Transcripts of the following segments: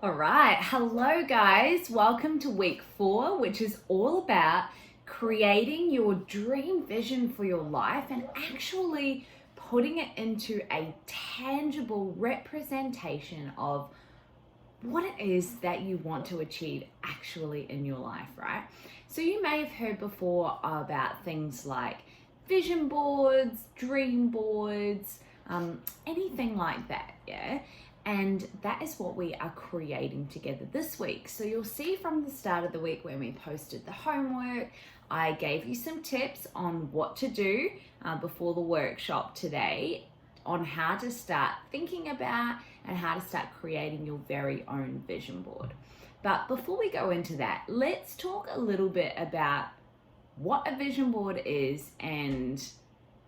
All right, hello guys. Welcome to week 4, which is all about creating your dream vision for your life and actually putting it into a tangible representation of what it is that you want to achieve actually in your life, right? So you may have heard before about things like vision boards, dream boards, anything like that, yeah? And that is what we are creating together this week. So you'll see from the start of the week when we posted the homework, I gave you some tips on what to do before the workshop today, on how to start thinking about and how to start creating your very own vision board. But before we go into that, let's talk a little bit about what a vision board is and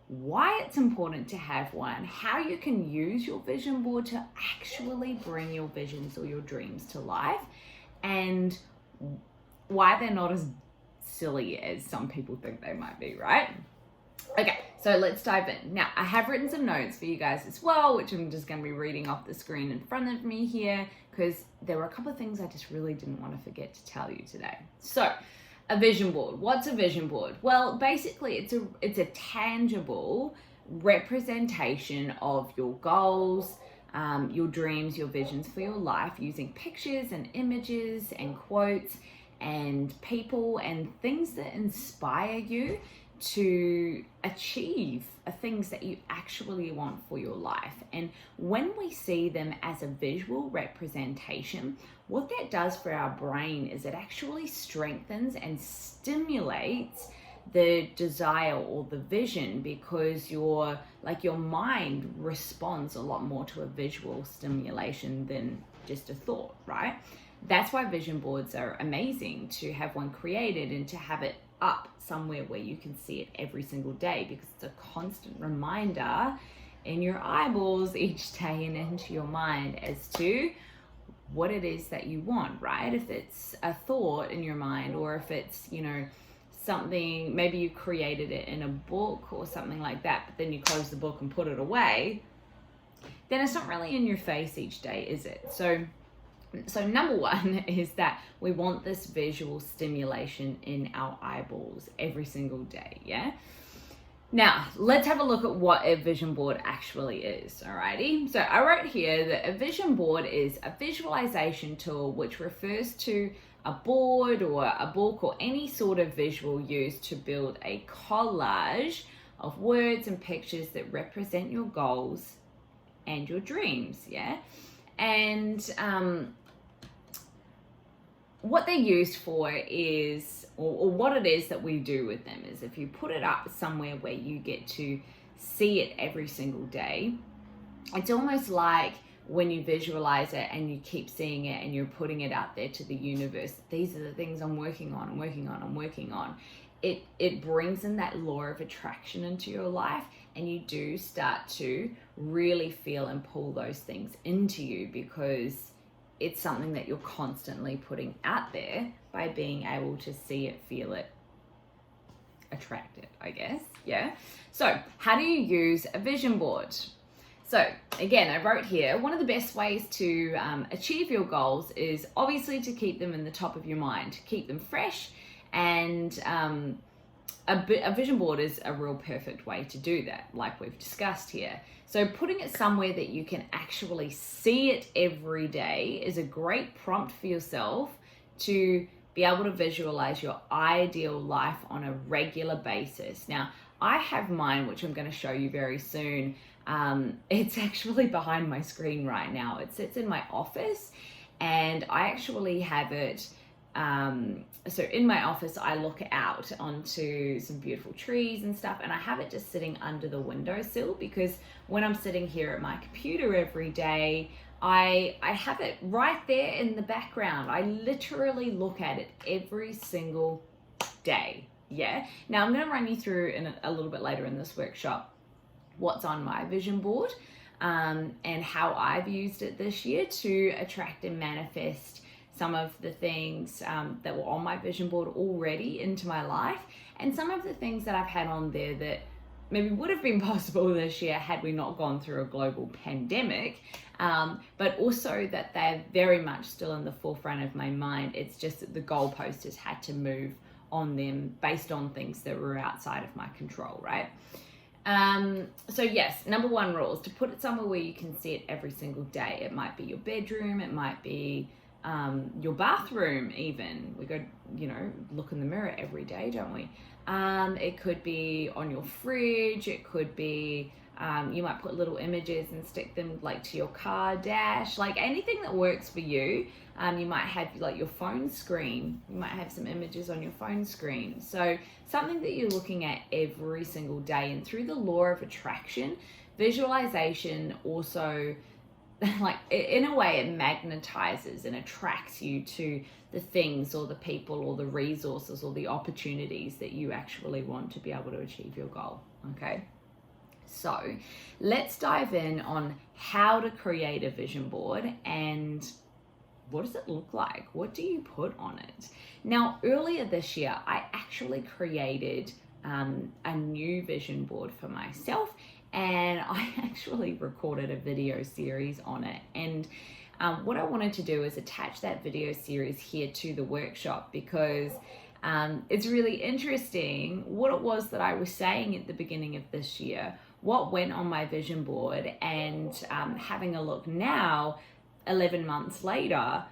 why it's important to have one, how you can use your vision board to actually bring your visions or your dreams to life, and why they're not as silly as some people think they might be, right? Okay, so let's dive in. Now, I have written some notes for you guys as well, which I'm just going to be reading off the screen in front of me here, because there were a couple of things I just really didn't want to forget to tell you today. So, a vision board. What's a vision board? Well, basically, it's a tangible representation of your goals, your dreams, your visions for your life, using pictures and images and quotes and people and things that inspire you to achieve things that you actually want for your life. And when we see them as a visual representation, what that does for our brain is it actually strengthens and stimulates the desire or the vision, because your mind responds a lot more to a visual stimulation than just a thought, right? That's why vision boards are amazing, to have one created and to have it up somewhere where you can see it every single day, because it's a constant reminder in your eyeballs each day and into your mind as to what it is that you want, right? If it's a thought in your mind, or if it's, something, maybe you created it in a book or something like that, but then you close the book and put it away, then it's not really in your face each day, is it? So number one is that we want this visual stimulation in our eyeballs every single day, yeah? Now, let's have a look at what a vision board actually is, alrighty? So I wrote here that a vision board is a visualization tool which refers to a board or a book or any sort of visual used to build a collage of words and pictures that represent your goals and your dreams, yeah? And what they're used for is, or what it is that we do with them is, if you put it up somewhere where you get to see it every single day, it's almost like when you visualize it and you keep seeing it and you're putting it out there to the universe. These are the things I'm working on. It brings in that law of attraction into your life, and you do start to really feel and pull those things into you, because it's something that you're constantly putting out there by being able to see it, feel it, attract it, I guess, yeah? So how do you use a vision board? So again, I wrote here, one of the best ways to achieve your goals is obviously to keep them in the top of your mind, to keep them fresh, and a vision board is a real perfect way to do that, like we've discussed here. So putting it somewhere that you can actually see it every day is a great prompt for yourself to be able to visualize your ideal life on a regular basis. Now, I have mine, which I'm going to show you very soon. It's actually behind my screen right now. It sits in my office, and I actually have it. So in my office, I look out onto some beautiful trees and stuff, and I have it just sitting under the windowsill, because when I'm sitting here at my computer every day, I have it right there in the background. I literally look at it every single day, yeah? Now, I'm going to run you through in a little bit later in this workshop what's on my vision board, and how I've used it this year to attract and manifest some of the things that were on my vision board already into my life, and some of the things that I've had on there that maybe would have been possible this year had we not gone through a global pandemic, but also that they're very much still in the forefront of my mind. It's just that the goalpost has had to move on them based on things that were outside of my control, right? So yes, number one rule is to put it somewhere where you can see it every single day. It might be your bedroom, it might be your bathroom even. We go, look in the mirror every day, don't we? It could be on your fridge, it could be, you might put little images and stick them like to your car dash, like anything that works for you. You might have like your phone screen, you might have some images on your phone screen. So something that you're looking at every single day. And through the law of attraction, visualization also, like in a way, it magnetizes and attracts you to the things or the people or the resources or the opportunities that you actually want to be able to achieve your goal. Okay, so let's dive in on how to create a vision board and what does it look like? What do you put on it? Now, earlier this year, I actually created a new vision board for myself, and I actually recorded a video series on it. And what I wanted to do is attach that video series here to the workshop, because it's really interesting what it was that I was saying at the beginning of this year, what went on my vision board, and having a look now, 11 months later,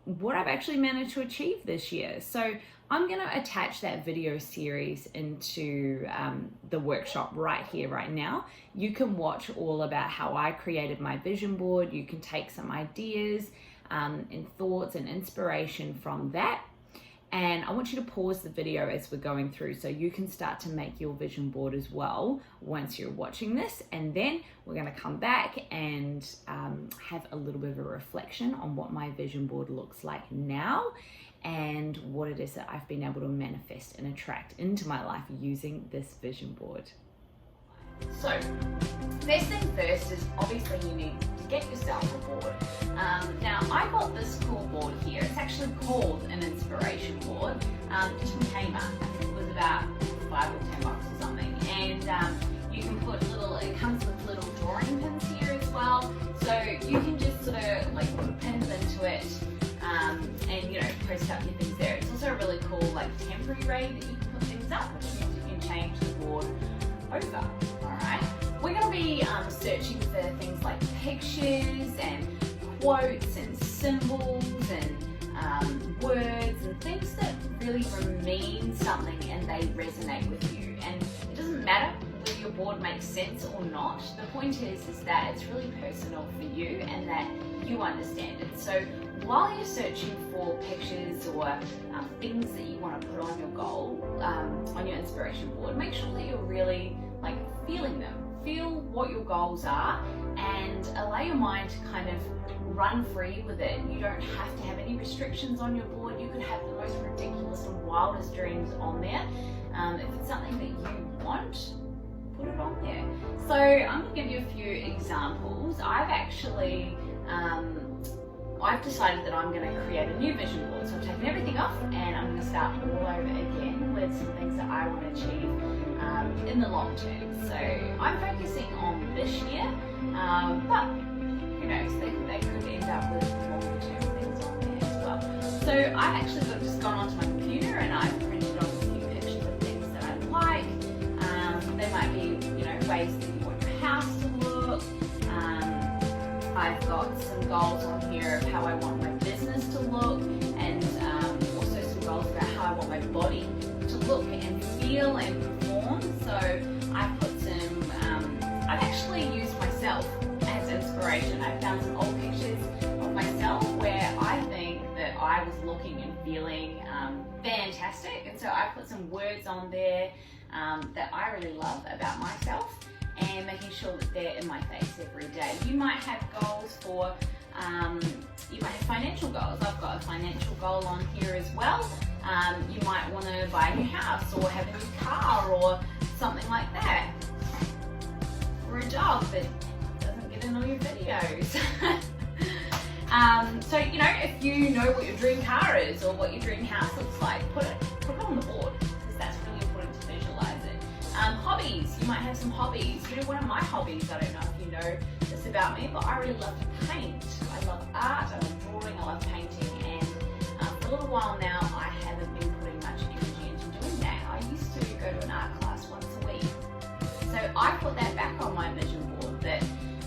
what I've actually managed to achieve this year. So I'm going to attach that video series into the workshop right here, right now. You can watch all about how I created my vision board. You can take some ideas and thoughts and inspiration from that. And I want you to pause the video as we're going through so you can start to make your vision board as well once you're watching this. And then we're going to come back and have a little bit of a reflection on what my vision board looks like now and what it is that I've been able to manifest and attract into my life using this vision board. So, first thing first is obviously you need to get yourself a board. Now, I got this cool board here. It's actually called an inspiration board. Just from Kmart. I think it was about $5 or $10 or something. And you can put it comes with little drawing pins here as well. So you can just sort of like put pins into it and post up your things there. It's also a really cool like temporary way that you can put things up, which means you can change the board over. Alright, we're going to be searching for things like pictures and quotes and symbols and words and things that really mean something and they resonate with you. And it doesn't matter whether your board makes sense or not. The point is that it's really personal for you and that you understand it. So while you're searching for pictures or things that you want to put on your goal, on your inspiration board, make sure that you're really like feeling them. Feel what your goals are and allow your mind to kind of run free with it. You don't have to have any restrictions on your board. You could have the most ridiculous and wildest dreams on there. If it's something that you want, put it on there. So I'm going to give you a few examples. I've decided that I'm going to create a new vision board. So I've taken everything off and I'm going to start all over again with some things that I want to achieve in the long term. So I'm focusing on this year, but who knows, they could end up with longer term things on there as well. So I've actually just gone onto my computer and I've printed off a few pictures of things that I like. They might be, ways that you want your house to look. I've got some goals on here of how I want my business to look, and also some goals about how I want my body to look and feel and perform. So I've put some, I've actually used myself as inspiration. I found some old pictures of myself where I think that I was looking and feeling fantastic, and so I put some words on there that I really love about myself, and making sure that they're in my face every day. You might have goals for, you might have financial goals. I've got a financial goal on here as well. You might want to buy a new house or have a new car or something like that. Or a job that doesn't get in all your videos. So, if you know what your dream car is or what your dream house looks like, put it on the board, because that's really important to visualize it. Hobbies hobbies. You might have some hobbies. One of my hobbies, I don't know if you know this about me, but I really love to paint. I love art, I love drawing, I love painting, and for a little while now I haven't been putting much energy into doing that. I used to go to an art class once a week. So I put that back on my vision board that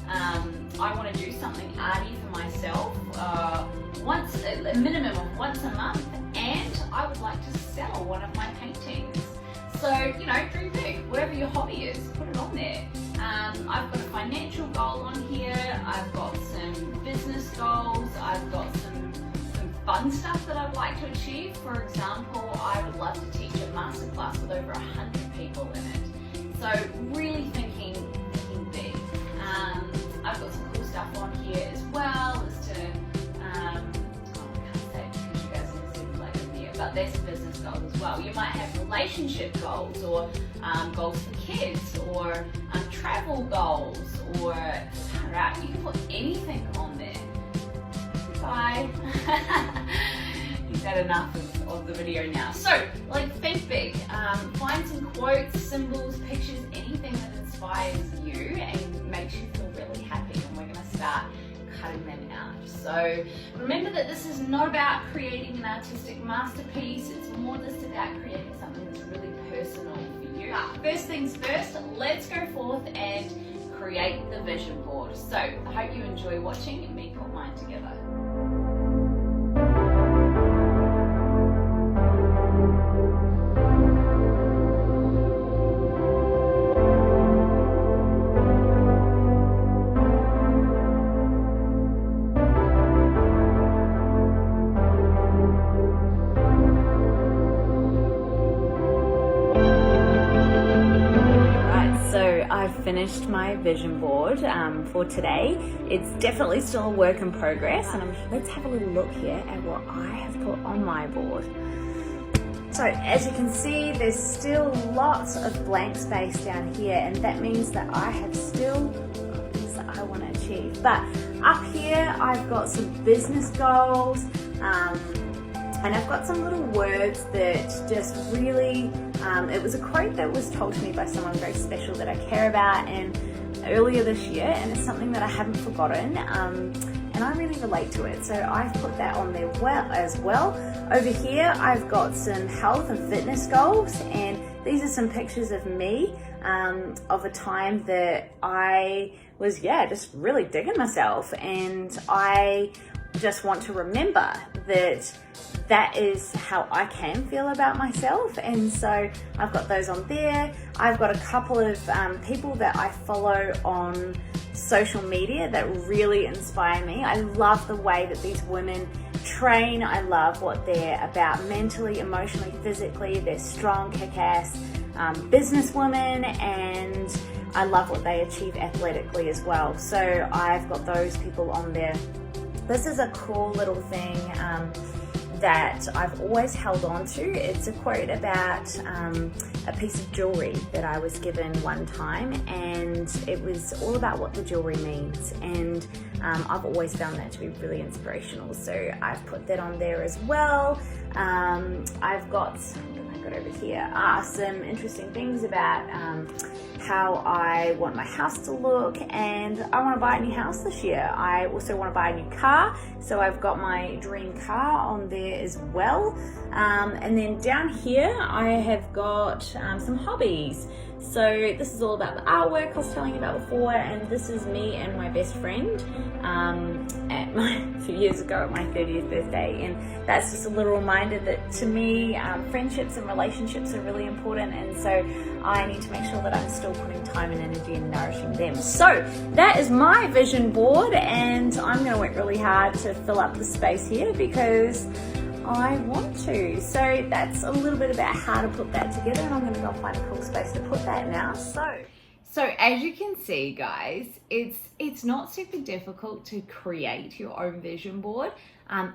I want to do something arty for myself, a minimum of once a month, and I would like to sell one of my paintings. So, dream big, whatever your hobby is, put it on there. I've got a financial goal on here, I've got some business goals, I've got some fun stuff that I'd like to achieve. For example, I would love to teach a masterclass with over 100 people in it. So really thinking big. I've got some cool stuff on here as well as to, I can't say it because you guys can see the flag in there, but there's some business goals as well. You might have relationship goals, or goals for kids, or travel goals, or you can put anything on there. Bye. You've had enough of the video now. So, think big. Find some quotes, symbols, pictures, anything that inspires you and makes you feel really happy, and we're going to start cutting them out. So remember that this is not about creating an artistic masterpiece, it's more just about creating something that's really personal for you. First things first, let's go forth and create the vision board. So I hope you enjoy watching me put mine together. I've finished my vision board for today. It's definitely still a work in progress, and let's have a little look here at what I have put on my board. So as you can see, there's still lots of blank space down here, and that means that I have still things that I want to achieve. But up here I've got some business goals, and I've got some little words that just really, it was a quote that was told to me by someone very special that I care about and earlier this year, and it's something that I haven't forgotten, and I really relate to it. So I've put that on there as well. Over here I've got some health and fitness goals, and these are some pictures of me of a time that I was just really digging myself, and I just want to remember that is how I can feel about myself, and so I've got those on there. I've got a couple of people that I follow on social media that really inspire me. I love the way that these women train. I love what they're about mentally, emotionally, physically. They're strong, kick-ass businesswomen, and I love what they achieve athletically as well. So I've got those people on there. This is a cool little thing that I've always held on to. It's a quote about a piece of jewelry that I was given one time, and it was all about what the jewelry means, and I've always found that to be really inspirational, so I've put that on there as well. I've got, over here some interesting things about how I want my house to look, and I want to buy a new house this year. I also want to buy a new car, so I've got my dream car on there as well. And then down here I have got some hobbies. So this is all about the artwork I was telling you about before, and this is me and my best friend a few years ago at my 30th birthday, and that's just a little reminder that to me friendships and relationships are really important, and so I need to make sure that I'm still putting time and energy and nourishing them. So that is my vision board, and I'm going to work really hard to fill up the space here because I want to. So that's a little bit about how to put that together, and I'm going to go find a cool space to put that now. So as you can see, guys, it's not super difficult to create your own vision board.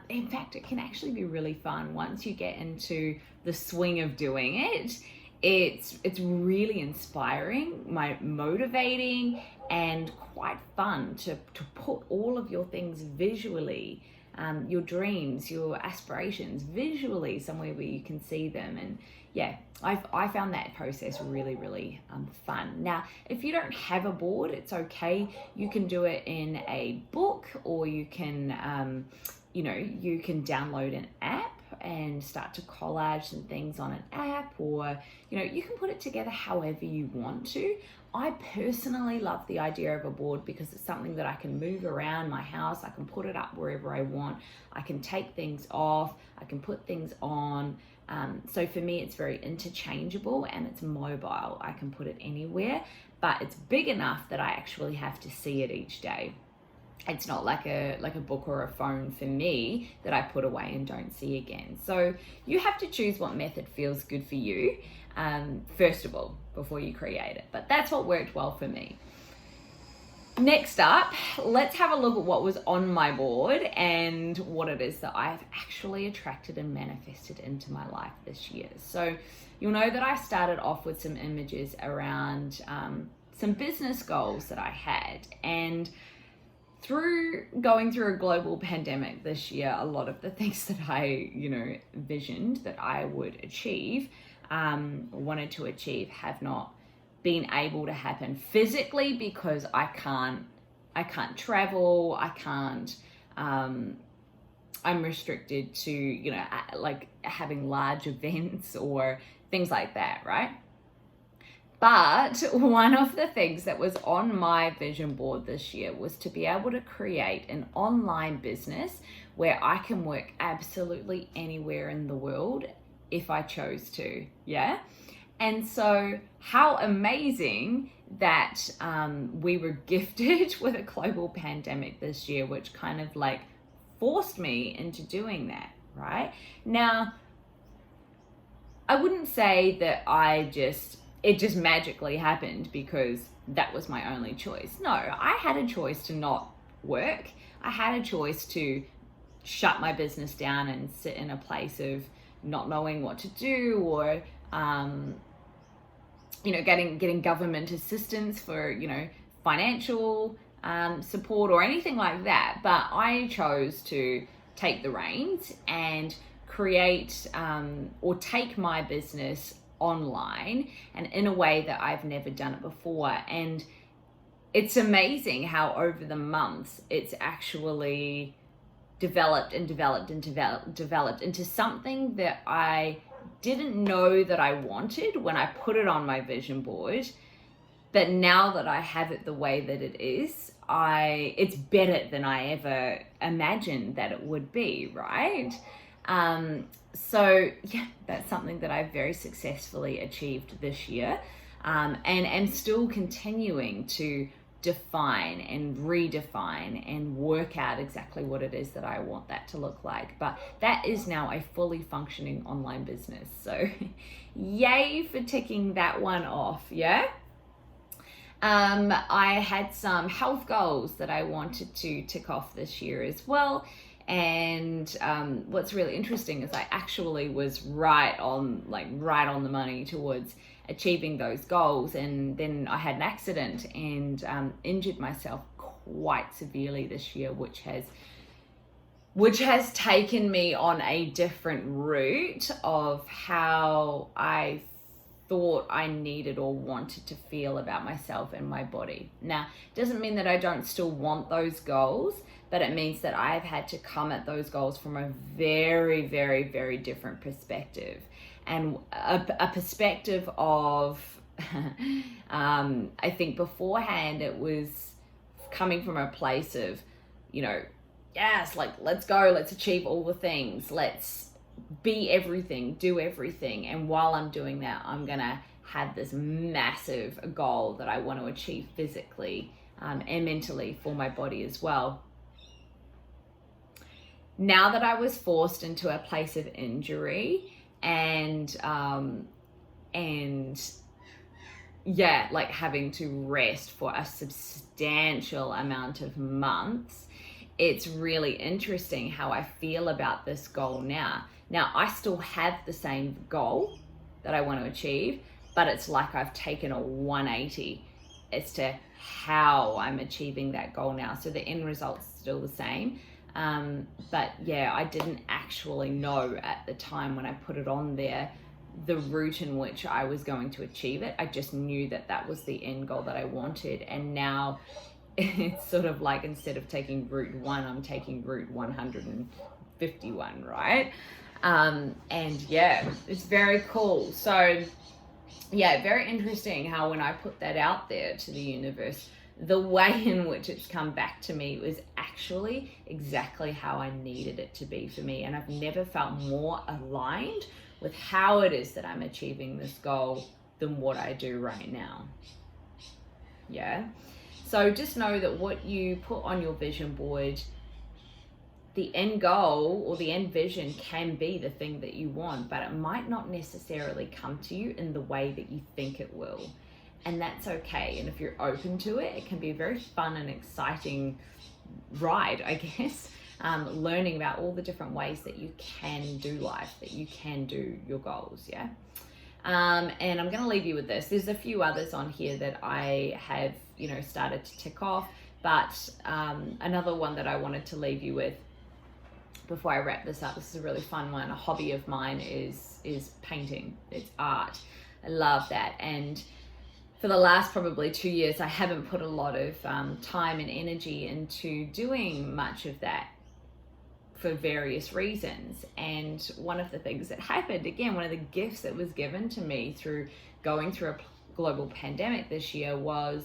In fact, it can actually be really fun once you get into the swing of doing it. It's really inspiring, motivating, and quite fun to put all of your things visually your dreams, your aspirations visually, somewhere where you can see them. And yeah, I found that process really, really fun. Now, if you don't have a board, it's okay. You can do it in a book, or you can, you can download an app and start to collage some things on an app, or you can put it together however you want to. I personally love the idea of a board because it's something that I can move around my house. I can put it up wherever I want. I can take things off. I can put things on. So for me, it's very interchangeable and it's mobile. I can put it anywhere, but it's big enough that I actually have to see it each day. It's not like a book or a phone for me that I put away and don't see again. So you have to choose what method feels good for you, first of all, before you create it. But that's what worked well for me. Next up, let's have a look at what was on my board and what it is that I've actually attracted and manifested into my life this year. So you'll know that I started off with some images around some business goals that I had, and through going through a global pandemic this year, a lot of the things that I, visioned that I would achieve, wanted to achieve, have not been able to happen physically because I can't travel. I can't, I'm restricted to, like having large events or things like that, right? But one of the things that was on my vision board this year was to be able to create an online business where I can work absolutely anywhere in the world if I chose to, yeah? And so how amazing that we were gifted with a global pandemic this year, which kind of like forced me into doing that, right? Now, I wouldn't say that it just magically happened because that was my only choice. No, I had a choice to not work. I had a choice to shut my business down and sit in a place of not knowing what to do, or getting government assistance for financial support or anything like that. But I chose to take the reins and create or take my business online, and in a way that I've never done it before. And it's amazing how over the months it's actually developed into something that I didn't know that I wanted when I put it on my vision board. But now that I have it the way that it is, it's better than I ever imagined that it would be, right? So yeah, that's something that I've very successfully achieved this year, and am still continuing to define and redefine and work out exactly what it is that I want that to look like. But that is now a fully functioning online business. So yay for ticking that one off, yeah? I had some health goals that I wanted to tick off this year as well. And what's really interesting is I actually was right on the money towards achieving those goals, and then I had an accident and injured myself quite severely this year, which has taken me on a different route of how I thought I needed or wanted to feel about myself and my body. Now, it doesn't mean that I don't still want those goals, but it means that I've had to come at those goals from a very, very, very different perspective. And a perspective of, I think beforehand it was coming from a place of, yes, like, let's go, let's achieve all the things, let's be everything, do everything. And while I'm doing that, I'm gonna have this massive goal that I want to achieve physically and mentally for my body as well. Now that I was forced into a place of injury and having to rest for a substantial amount of months, it's really interesting how I feel about this goal now. Now, I still have the same goal that I want to achieve, but it's like I've taken a 180 as to how I'm achieving that goal now. So the end result's still the same, But yeah, I didn't actually know at the time when I put it on there the route in which I was going to achieve it. I just knew that that was the end goal that I wanted. And now it's sort of like, instead of taking route 1, I'm taking route 151, right? And yeah, it's very cool. So yeah, very interesting how when I put that out there to the universe, the way in which it's come back to me was actually exactly how I needed it to be for me. And I've never felt more aligned with how it is that I'm achieving this goal than what I do right now. Yeah. So just know that what you put on your vision board, the end goal or the end vision can be the thing that you want, but it might not necessarily come to you in the way that you think it will. And that's okay. And if you're open to it, it can be a very fun and exciting ride, I guess, learning about all the different ways that you can do life, that you can do your goals, yeah? And I'm going to leave you with this. There's a few others on here that I have, started to tick off, but another one that I wanted to leave you with before I wrap this up, this is a really fun one. A hobby of mine is painting. It's art. I love that. And for the last probably 2 years, I haven't put a lot of time and energy into doing much of that for various reasons. And one of the things that happened, again, one of the gifts that was given to me through going through a global pandemic this year was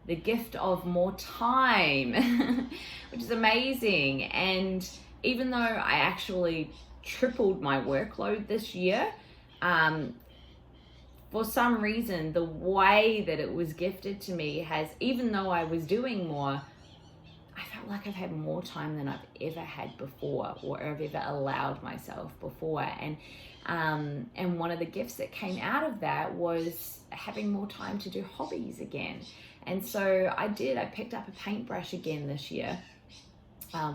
the gift of more time, which is amazing. And even though I actually tripled my workload this year, for some reason, the way that it was gifted to me has, even though I was doing more, I felt like I've had more time than I've ever had before, or I've ever allowed myself before. And one of the gifts that came out of that was having more time to do hobbies again. And so I picked up a paintbrush again this year,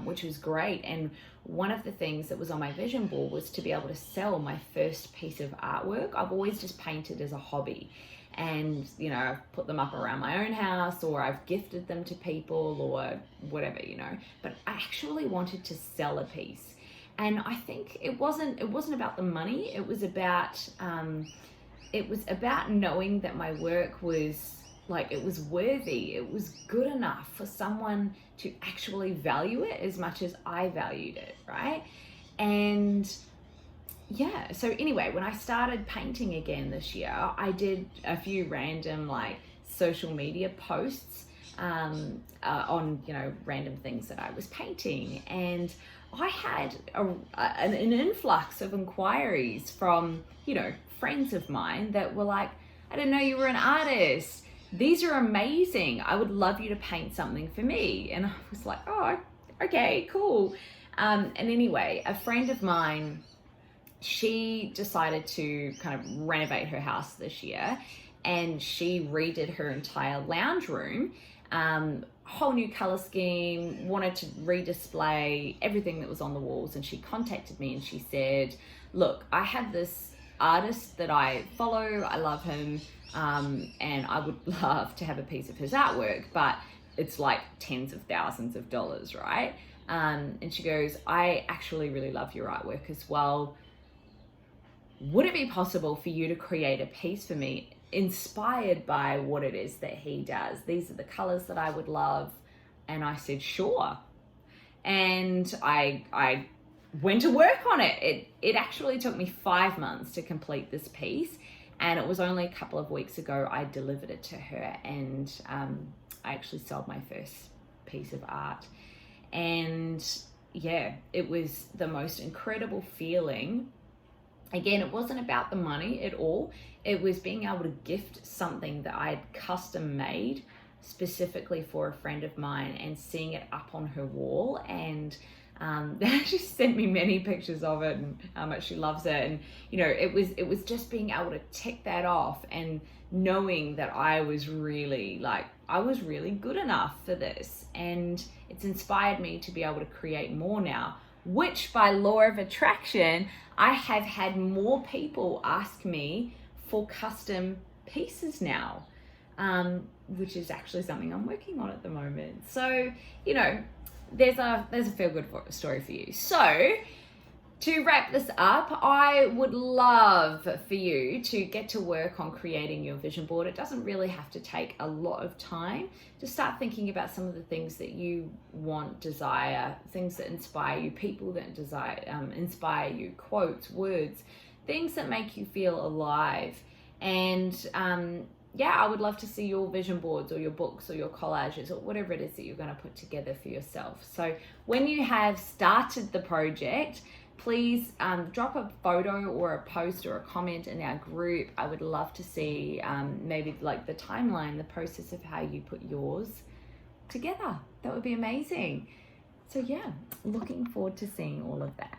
which was great. And one of the things that was on my vision board was to be able to sell my first piece of artwork. I've always just painted as a hobby. And, I've put them up around my own house, or I've gifted them to people, or whatever, But I actually wanted to sell a piece. And I think it wasn't about the money. It was about knowing that my work was, it was worthy. It was good enough for someone to actually value it as much as I valued it, right? And yeah, so anyway, when I started painting again this year, I did a few random social media posts on random things that I was painting, and I had an influx of inquiries from friends of mine that were like, I didn't know you were an artist. These are amazing. I would love you to paint something for me. And I was like, oh, okay, cool. And anyway, a friend of mine, she decided to kind of renovate her house this year, and she redid her entire lounge room, whole new color scheme, wanted to redisplay everything that was on the walls. And she contacted me and she said, look, I have this artist that I follow, I love him, and I would love to have a piece of his artwork, but it's like tens of thousands of dollars, right? And she goes, I actually really love your artwork as well. Would it be possible for you to create a piece for me inspired by what it is that he does? These are the colors that I would love. And I said, sure. And I went to work on it. It actually took me 5 months to complete this piece. And it was only a couple of weeks ago I delivered it to her, and I actually sold my first piece of art. And yeah, it was the most incredible feeling. Again, it wasn't about the money at all. It was being able to gift something that I had custom made specifically for a friend of mine, and seeing it up on her wall. And she sent me many pictures of it and how much she loves it. And it was just being able to tick that off, and knowing that I was really good enough for this. And it's inspired me to be able to create more now, which by law of attraction, I have had more people ask me for custom pieces now, which is actually something I'm working on at the moment. So, there's a feel good story for you. So to wrap this up, I would love for you to get to work on creating your vision board. It doesn't really have to take a lot of time. Just start thinking about some of the things that you want, desire, things that inspire you, people that inspire you, quotes, words, things that make you feel alive. And yeah, I would love to see your vision boards or your books or your collages or whatever it is that you're going to put together for yourself. So when you have started the project, please drop a photo or a post or a comment in our group. I would love to see maybe like the timeline, the process of how you put yours together. That would be amazing. So yeah, looking forward to seeing all of that.